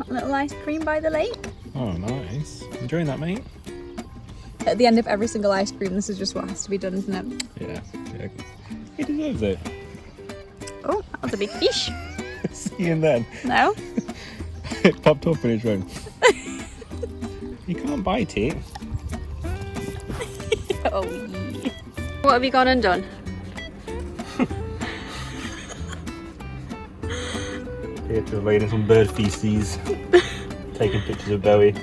A little ice cream by the lake. Oh, nice. Enjoying that, mate? At the end of every single ice cream, this is just what has to be done, isn't it? Yeah. He deserves it. Oh, that was a big fish. See him then. No? It popped up in his room. You can't bite it. Oh, yeah. What have you gone and done? Here to lay in some bird feces. Taking pictures of Bowie.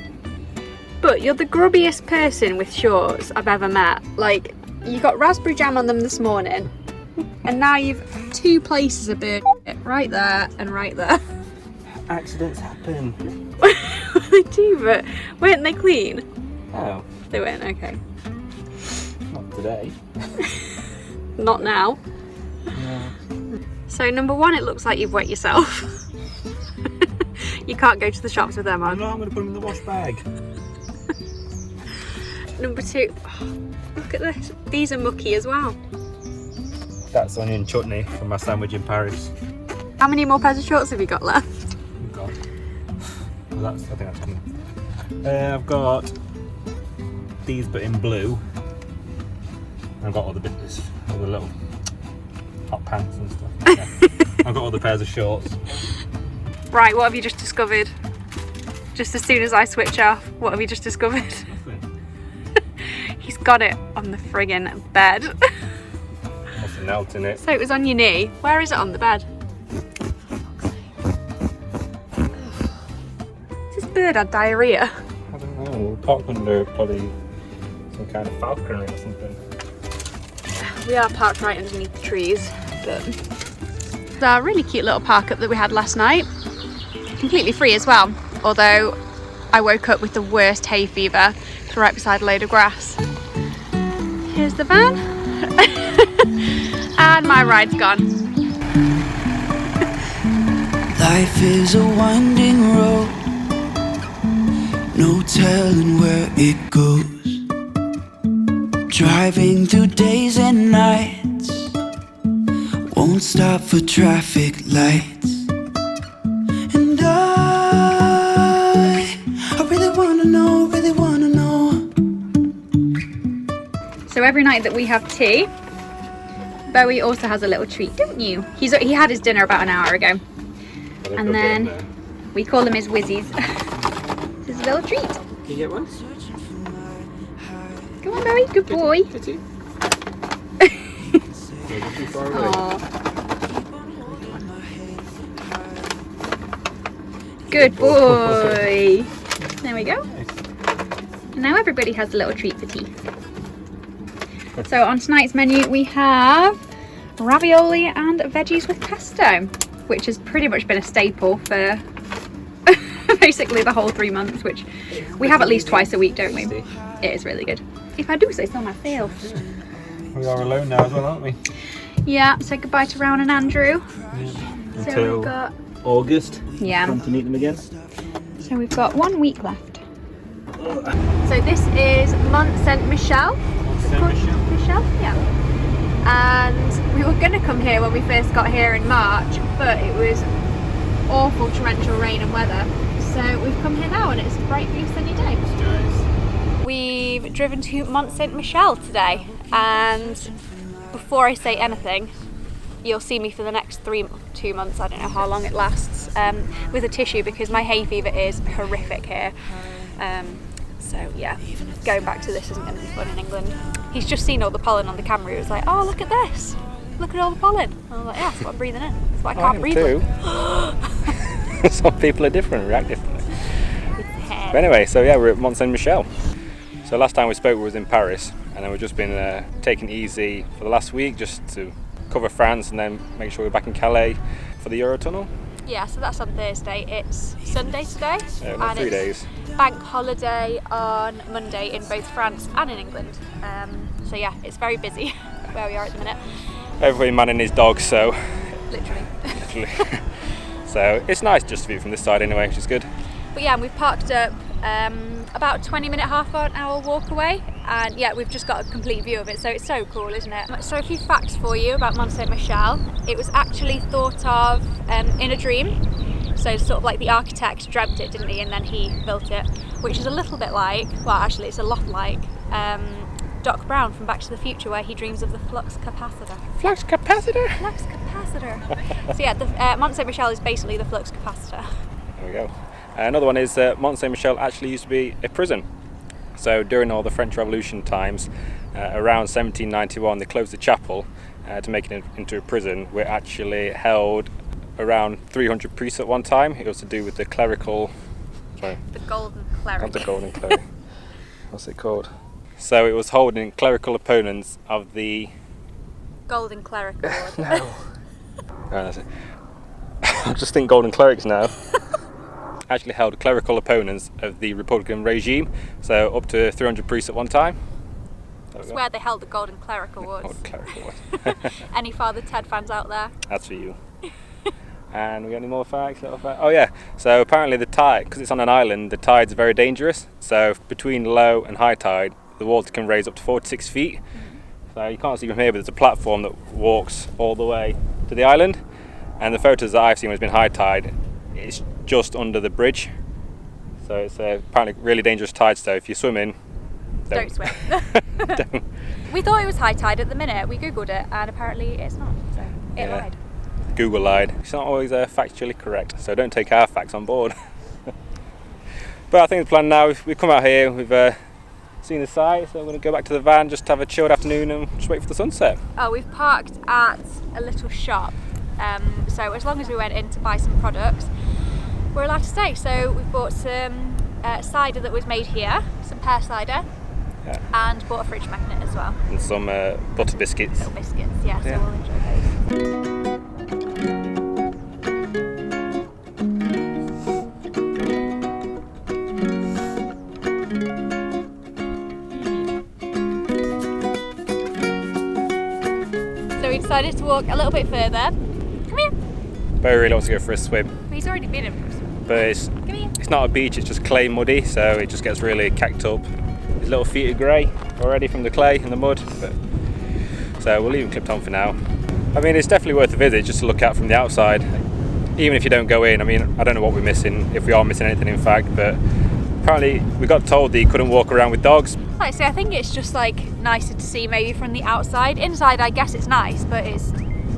But you're the grubbiest person with shorts I've ever met. Like, you got raspberry jam on them this morning, and now you've 2 places of bird right there and right there. Accidents happen. They do, but weren't they clean? Oh. They weren't, okay. Not today. Not now. No. So number 1, it looks like you've wet yourself. You can't go to the shops with them on. No, I'm going to put them in the wash bag. Number 2, oh, look at this. These are mucky as well. That's onion chutney from my sandwich in Paris. How many more pairs of shorts have you got left? Oh God. Well, I think that's coming. I've got these but in blue. I've got all the bits, all the little hot pants and stuff. Yeah. I've got all the pairs of shorts. Right, what have you just discovered? Just as soon as I switch off, what have you just discovered? Nothing. He's got it on the friggin' bed. What's the knelt in it? So it was on your knee. Where is it on the bed? This bird had diarrhea. I don't know. We're parked under probably some kind of falconry or something. We are parked right underneath the trees, but it's a really cute little park up that we had last night. Completely free as well, although I woke up with the worst hay fever. It's right beside a load of grass. Here's the van. And my ride's gone. Life is a winding road, no telling where it goes. Driving through days and nights, won't stop for traffic lights. And I really wanna know, really wanna know. So every night that we have tea, Bowie also has a little treat, don't you? He had his dinner about an hour ago. And then we call them his whizzies. This is a little treat. Can you get one? Come on, Bowie, good boy. Too far away. Aww. Good boy. There we go. And now everybody has a little treat for tea. So on tonight's menu we have ravioli and veggies with pesto, which has pretty much been a staple for basically the whole 3 months, which we have at least twice a week, don't we? It is really good. If I do say so myself. We are alone now as well, aren't we? Yeah, say goodbye to Rowan and Andrew. Yeah. So Until we've got, August. yeah. Come to meet them again. So we've got 1 week left. So this is Mont St Michel. Michel? Yeah. And we were going to come here when we first got here in March, but it was awful torrential rain and weather. So we've come here now and it's a bright blue sunny day. We've driven to Mont St Michel today, and before I say anything, you'll see me for the next 2 months, I don't know how long it lasts, with a tissue because my hay fever is horrific here. So yeah, going back to this isn't going to be fun in England. He's just seen all the pollen on the camera. He was like, oh, look at this. Look at all the pollen. I was like, yeah, that's what I'm breathing in. That's what I can't breathe in. Some people are different, react differently. But anyway, so yeah, we're at Mont St Michel. So last time we spoke we was in Paris, and then we've just been taking it easy for the last week just to cover France and then make sure we're back in Calais for the Eurotunnel. Yeah, so that's on Thursday. It's Sunday today. Not 3 days. Bank holiday on Monday in both France and in England. So yeah, it's very busy where we are at the minute. Everybody manning his dog, so Literally. So it's nice just to view from this side anyway, which is good. But yeah, we've parked up about 20-minute, half an hour walk away, and yeah, we've just got a complete view of it, so it's so cool, isn't it? So a few facts for you about Mont St Michel. It was actually thought of in a dream. So sort of like the architect dreamt it, didn't he? And then he built it, which is a little bit like, well actually it's a lot like, Doc Brown from Back to the Future, where he dreams of the flux capacitor. Flux capacitor? Flux capacitor. So yeah, the Mont St Michel is basically the flux capacitor. There we go. Another one is Mont St Michel actually used to be a prison. So during all the French Revolution times, around 1791, they closed the chapel to make it into a prison. Where actually held around 300 priests at one time. It was to do with the clerical... Sorry. The golden cleric. Not the golden cleric. What's it called? So it was holding clerical opponents of the... Golden cleric award. No. Oh, that's it. I just think golden clerics now. Actually held clerical opponents of the Republican regime. So up to 300 priests at one time. That's where they held the Golden Cleric Awards. Golden Cleric Awards. Any Father Ted fans out there? That's for you. And we got any more facts? Oh yeah, so apparently the tide, because it's on an island, the tide's very dangerous. So between low and high tide, the water can raise up to 46 feet. So you can't see from here, but there's a platform that walks all the way to the island. And the photos that I've seen when it's been high tide, it's just under the bridge. So it's apparently really dangerous tide, so if you swim in, don't swim. Don't. We thought it was high tide at the minute. We googled it and apparently it's not. So it lied. Google lied. It's not always factually correct, so don't take our facts on board. But I think the plan now, we've come out here, we've seen the site, so we're going to go back to the van, just have a chilled afternoon and just wait for the sunset. Oh, we've parked at a little shop, so as long as we went in to buy some products, we're allowed to stay. So we've bought some cider that was made here, some pear cider. Yeah. And bought a fridge magnet as well. And some butter biscuits. Little biscuits, yeah, so we'll enjoy those. So we decided to walk a little bit further. Come here. Bowie really wants to go for a swim. He's already been in for a swim. But it's not a beach, it's just clay muddy, so it just gets really cacked up. His little feet are grey already from the clay and the mud, so we'll leave him clipped on for now. I mean, it's definitely worth a visit just to look at from the outside, even if you don't go in. I mean, I don't know what we're missing, if we are missing anything in fact, but apparently we got told that you couldn't walk around with dogs. Like I say, I think it's just like nicer to see maybe from the outside. Inside I guess it's nice, but it's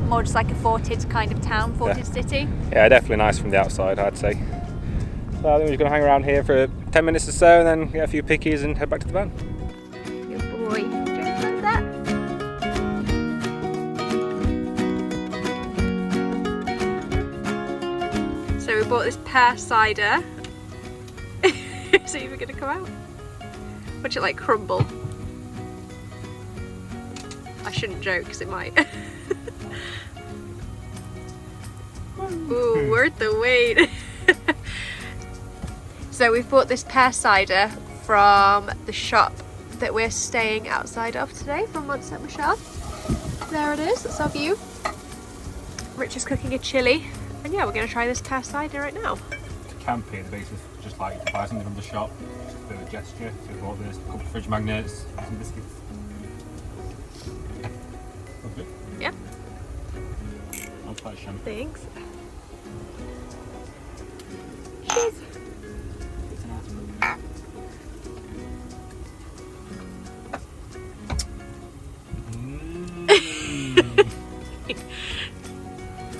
more just like a forted kind of town, forted city. Yeah, definitely nice from the outside, I'd say. So I think we're just going to hang around here for 10 minutes or so and then get a few pickies and head back to the van. Good boy. Just like that. So we bought this pear cider. Is it even going to come out? Watch it like crumble. I shouldn't joke because it might. Ooh, worth the wait. So we've bought this pear cider from the shop that we're staying outside of today, from Mont St Michel. There it is, that's our view. Rich is cooking a chilli, and yeah, we're going to try this pear cider right now. To camp here, the basis just like to buy something from the shop, just a bit of a gesture. So we bought this, a couple of fridge magnets, some biscuits. Okay. Yeah. I'll try some. Thanks. Cheers.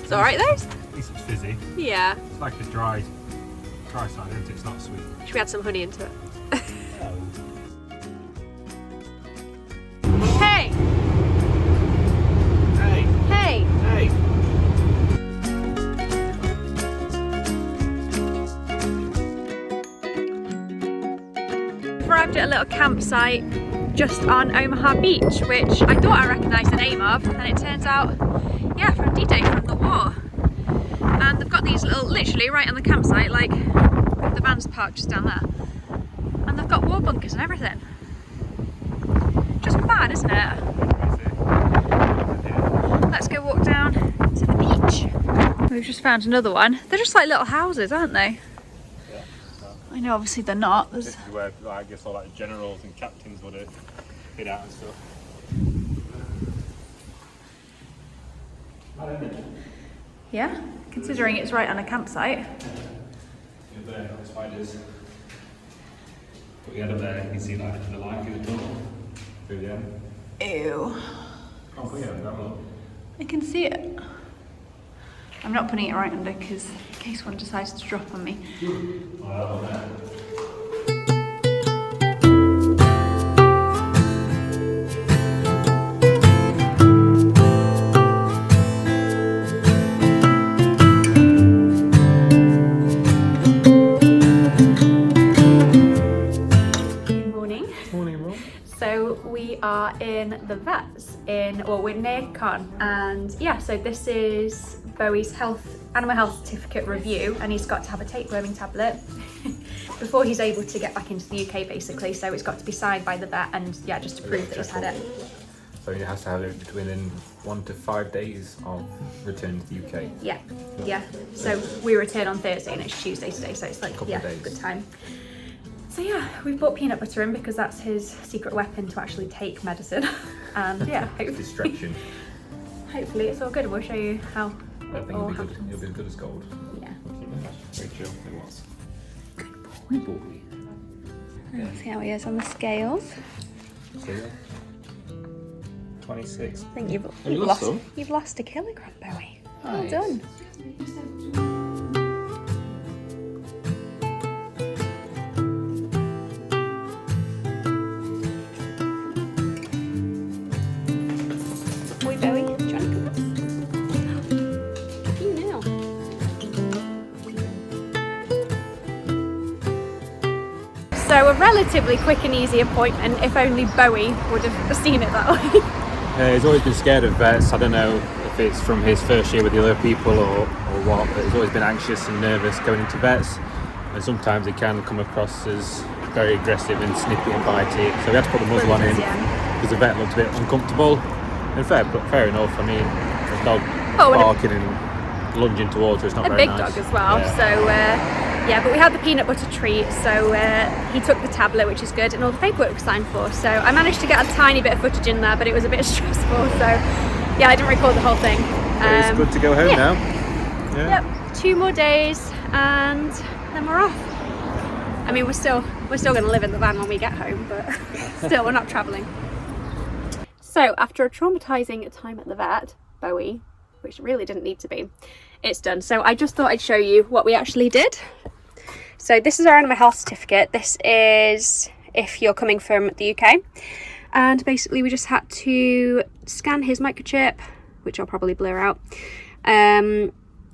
It's alright though? At least it's fizzy. Yeah. It's like a dry side, isn't it? It's not sweet. Should we add some honey into it? Hey! Hey! Hey! Hey! We've arrived at a little campsite just on Omaha Beach, which I thought I recognised the name of, and it turns out, yeah, from D-Day, from the war. And they've got these little, literally right on the campsite, like the van's parked just down there. And they've got war bunkers and everything. Just mad, isn't it? Let's go walk down to the beach. We've just found another one. They're just like little houses, aren't they? Yeah. I know, obviously they're not. This is where I guess all like generals and captains would have hid out and stuff. Yeah, considering it's right on a campsite. You're there, got spiders. Put your head up there, you can see like the line through the tunnel. Through the end. Ew. Oh, put your head down. I can see it. I'm not putting it right under because in case one decides to drop on me. Oh, that one there. We are in the vets we're near Cannes, and yeah, so this is Bowie's animal health certificate review, and he's got to have a tapeworming tablet before he's able to get back into the UK basically, so it's got to be signed by the vet, and yeah, just to prove that he's had it. So he has to have it within 1 to 5 days of return to the UK. Yeah. So we return on Thursday and it's Tuesday today, so it's like, yeah, good time. So yeah, we've bought peanut butter in because that's his secret weapon to actually take medicine. And yeah, distraction. Hopefully it's all good, and we'll show you how I think it'll be as good as gold. Yeah. Very chill, it was. Good boy. Let's see how he is on the scales. See ya. 26. I think you've lost a kilogram, Bowie. Nice. Well done. So a relatively quick and easy appointment, if only Bowie would have seen it that way. He's always been scared of vets. I don't know if it's from his first year with the other people or what, but he's always been anxious and nervous going into vets, and sometimes it can come across as very aggressive and snippy and bitey, so we had to put the muzzle on him because the vet looked a bit uncomfortable. And fair enough, I mean, the dog barking and lunging towards her is not very nice. A big dog as well, so yeah, but we had the peanut butter treat, so he took the tablet, which is good, and all the paperwork was signed for. So I managed to get a tiny bit of footage in there, but it was a bit stressful. So yeah, I didn't record the whole thing. It's good to go home now. Yeah. Yep, 2 more days, and then we're off. I mean, we're still going to live in the van when we get home, but still, we're not travelling. So after a traumatising time at the vet, Bowie, which really didn't need to be, it's done. So I just thought I'd show you what we actually did. So this is our animal health certificate. This is if you're coming from the UK, and basically we just had to scan his microchip, which I'll probably blur out.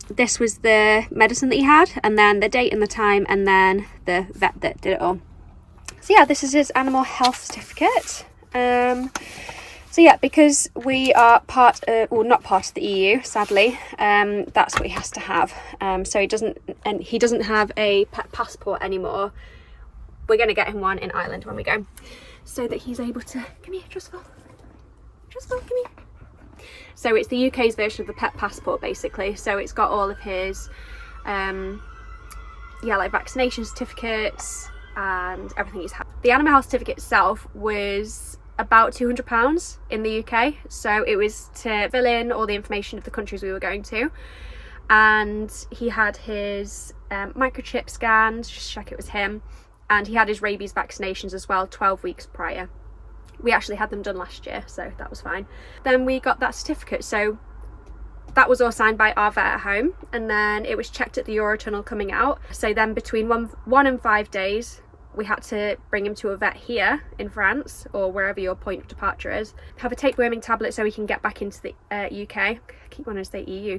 This was the medicine that he had, and then the date and the time, and then the vet that did it all. So yeah, this is his animal health certificate. So yeah, because we are not part of the EU, sadly, that's what he has to have. So he doesn't have a pet passport anymore. We're going to get him one in Ireland when we go, so that he's able to, come here, Trustful, come here. So it's the UK's version of the pet passport, basically. So it's got all of his, like vaccination certificates and everything he's had. The animal health certificate itself was about £200 in the UK, so it was to fill in all the information of the countries we were going to, and he had his microchip scanned just to check it was him, and he had his rabies vaccinations as well 12 weeks prior. We actually had them done last year, so that was fine. Then we got that certificate, so that was all signed by our vet at home, and then it was checked at the Eurotunnel coming out. So then between one and 5 days we had to bring him to a vet here in France, or wherever your point of departure is, have a tapeworming tablet so he can get back into the UK. I keep wanting to say EU,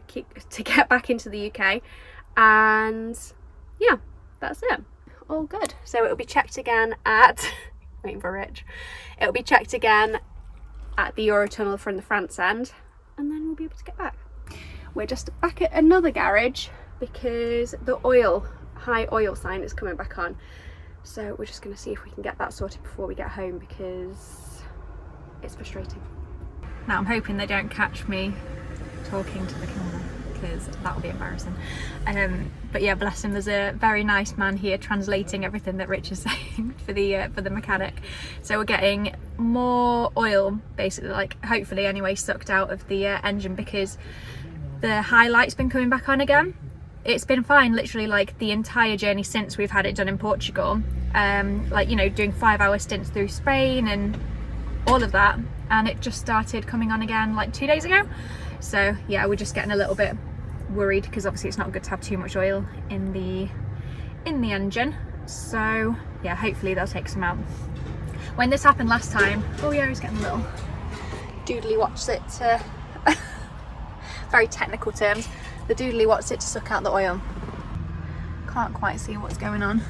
to get back into the UK, and yeah, that's it. All good. So it'll be checked again at, waiting for Rich, it'll be checked again at the Eurotunnel from the France end, and then we'll be able to get back. We're just back at another garage because the high oil sign is coming back on. So we're just going to see if we can get that sorted before we get home, because it's frustrating. Now I'm hoping they don't catch me talking to the camera, because that will be embarrassing. But yeah, bless him, there's a very nice man here translating everything that Rich is saying for the mechanic. So we're getting more oil, basically, like hopefully anyway, sucked out of the engine, because the highlight's been coming back on again. It's been fine literally like the entire journey since we've had it done in Portugal. Like, you know, doing 5-hour stints through Spain and all of that, and it just started coming on again like 2 days ago. So yeah, we're just getting a little bit worried because obviously it's not good to have too much oil in the engine. So yeah, hopefully they'll take some out. When this happened last time, oh yeah, I was getting a little doodly watch it very technical terms, the doodly wants it to suck out the oil. Can't quite see what's going on.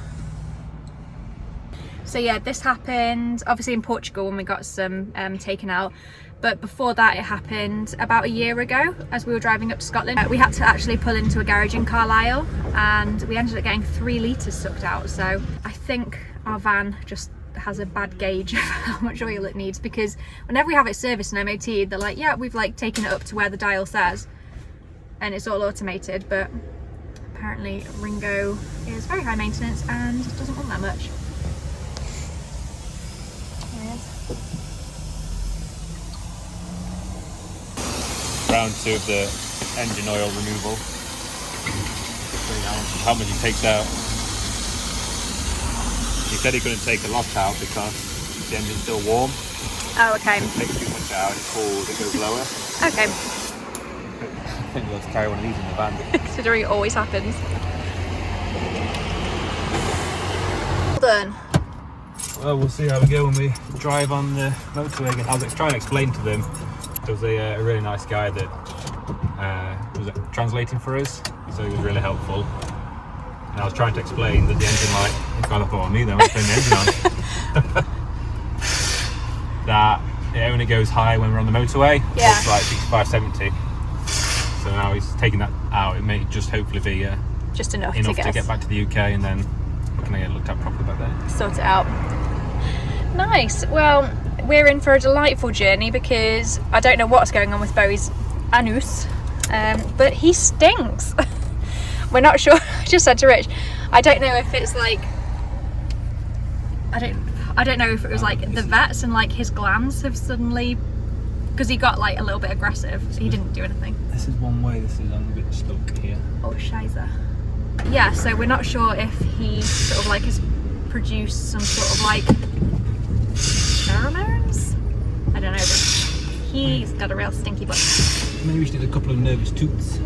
So yeah, this happened obviously in Portugal when we got some taken out, but before that it happened about a year ago as we were driving up to Scotland. We had to actually pull into a garage in Carlisle and we ended up getting 3 litres sucked out. So I think our van just has a bad gauge of how much oil it needs, because whenever we have it serviced and MOT, they're like, yeah, we've like taken it up to where the dial says, and it's all automated, but apparently Ringo is very high maintenance and doesn't want that much. Round 2 of the engine oil removal. How much he takes out. He said he couldn't take a lot out because the engine's still warm. Oh, okay. If it takes too much out, it's cold, it goes lower. Okay. I think we'll have to carry one of these in the van. Considering it always happens. Well done. Well, we'll see how we go when we drive on the motorway again. I was trying to explain to them. There was a really nice guy that was translating for us, so he was really helpful. And I was trying to explain that the engine light, it's got up on me then, I turn the engine on. That it only goes high when we're on the motorway. Yeah. It's like 65, 70. So now he's taking that out. It may just hopefully be just enough to to get back to the UK, and then we can get looked at properly back there. Sort it out. Nice. Well, we're in for a delightful journey because I don't know what's going on with Bowie's anus, but he stinks. We're not sure. I just said to Rich, I don't know if it's like, I don't know if it was like the vets and like his glands have suddenly, because he got like a little bit aggressive, so he didn't do anything. This is one way. This is I'm a bit stuck here. Oh, shiza. Yeah, so we're not sure if he sort of like has produced some sort of like pheromones. I don't know, but he's got a real stinky butt. Maybe we should do a couple of nervous toots.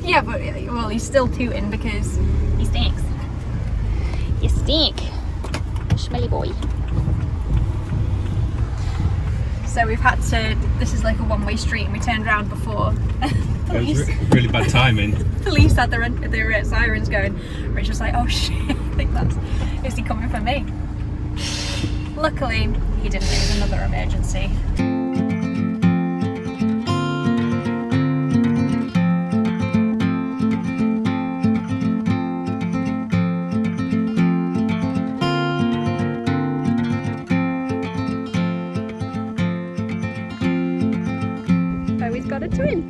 Yeah, but well, he's still tooting because he stinks. You stink, smelly boy. So we've had to. This is like a one-way street, and we turned around before. It was really bad timing. Police had their sirens going. Rich was like, "Oh shit! I think is he coming for me?" Luckily, he didn't. It was another emergency. Got a twin.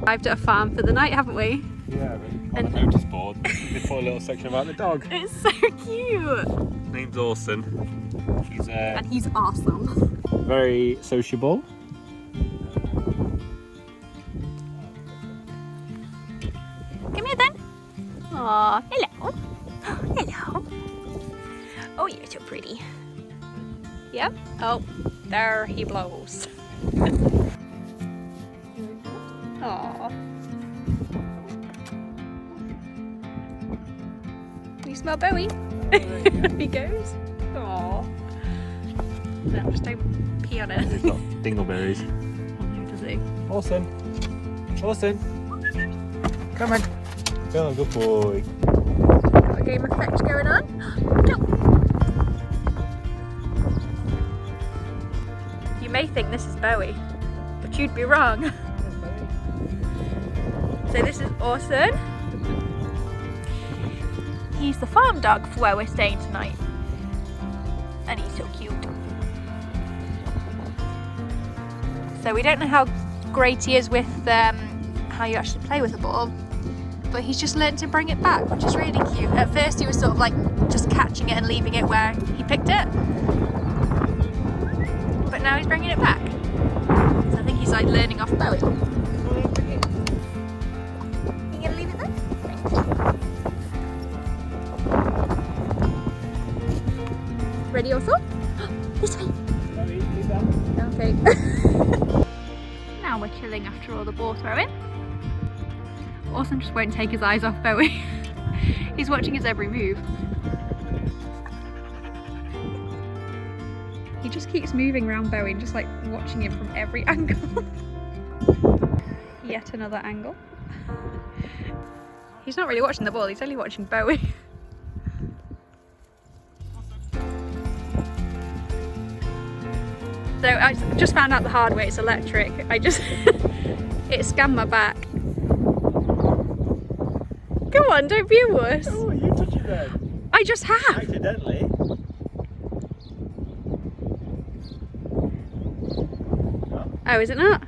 Arrived at a farm for the night, haven't we? Yeah, on the notice board they put a little section about the dog. It's so cute. His name's Orson. And he's awesome. Very sociable. Come here then. Aw, hello. Hello. Oh, you're so pretty. Yep. Oh, there he blows. Aww. You smell Bowie? He goes. Aww. No, just don't pee on it. He's got dingleberries. Oh no, does he? Orson. Orson. Come on. Oh, good boy. Got a game of fetch going on. No. You may think this is Bowie, but you'd be wrong. So this is Orson. He's the farm dog for where we're staying tonight. And he's so cute. So we don't know how great he is with how you actually play with a ball, but he's just learned to bring it back, which is really cute. At first he was sort of like just catching it and leaving it where he picked it. But now he's bringing it back. So I think he's like learning off Bowie. You gonna leave it there? Ready also? This way. Okay. Now we're chilling after all the ball throwing. Orson just won't take his eyes off Bowie. He's watching his every move. He just keeps moving around Bowie and just like watching him from every angle. Yet another angle. He's not really watching the ball, he's only watching Bowie. So I just found out the hard way, it's electric. It scanned my back. Come on, don't be a wuss. Oh, you touch it then. I just have. Accidentally. Oh, is it not?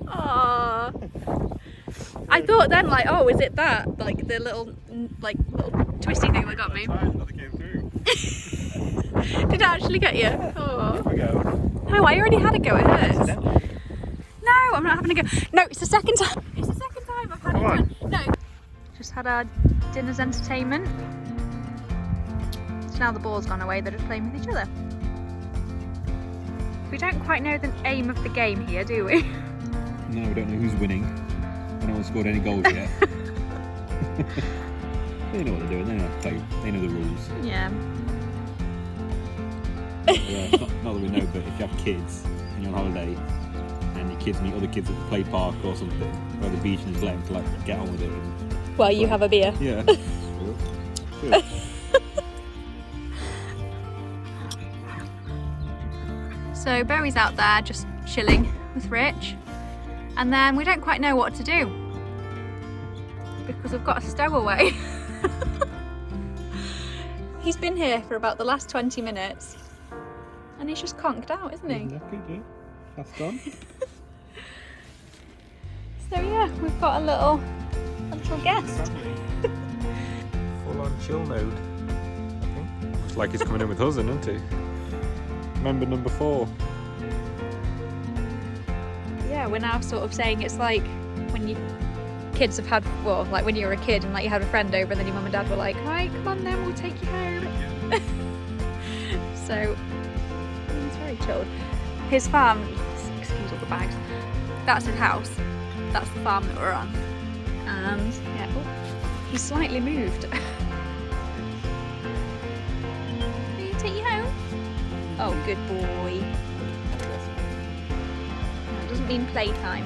Aww. I thought then, like, oh, is it that? Like the little twisty thing that got me. Did it actually get you? Oh. No, I already had a go. It hurts. No, I'm not having a go. No, it's the second time. It's the second time I've had it done. No. Just had our dinner's entertainment. So now the ball's gone away, they're just playing with each other. We don't quite know the aim of the game here, do we? No, we don't know who's winning. No one's scored any goals yet. They know what they're doing, they know how to play, they know the rules. Yeah. Yeah, not that we know, but if you have kids and you're on holiday and your kids meet other kids at the play park or something, or the beach and just let them to like get on with it. Well, you have a beer. Yeah. Good. So Bowie's out there just chilling with Rich, and then we don't quite know what to do because we've got a stowaway. He's been here for about the last 20 minutes and he's just conked out, isn't he? That's done. So yeah, we've got a little guest. Full on chill mode, I think. Looks like he's coming in with us, isn't he? Member number 4. Yeah, we're now sort of saying it's like when you kids have had, well, like when you were a kid and like you had a friend over and then your mum and dad were like, right, come on then, we'll take you home. So he's very chilled. His farm, excuse all the bags, that's his house. That's the farm that we're on. And yeah, oh, he's slightly moved. Will you take you home? Oh, good boy. No, it doesn't mean playtime.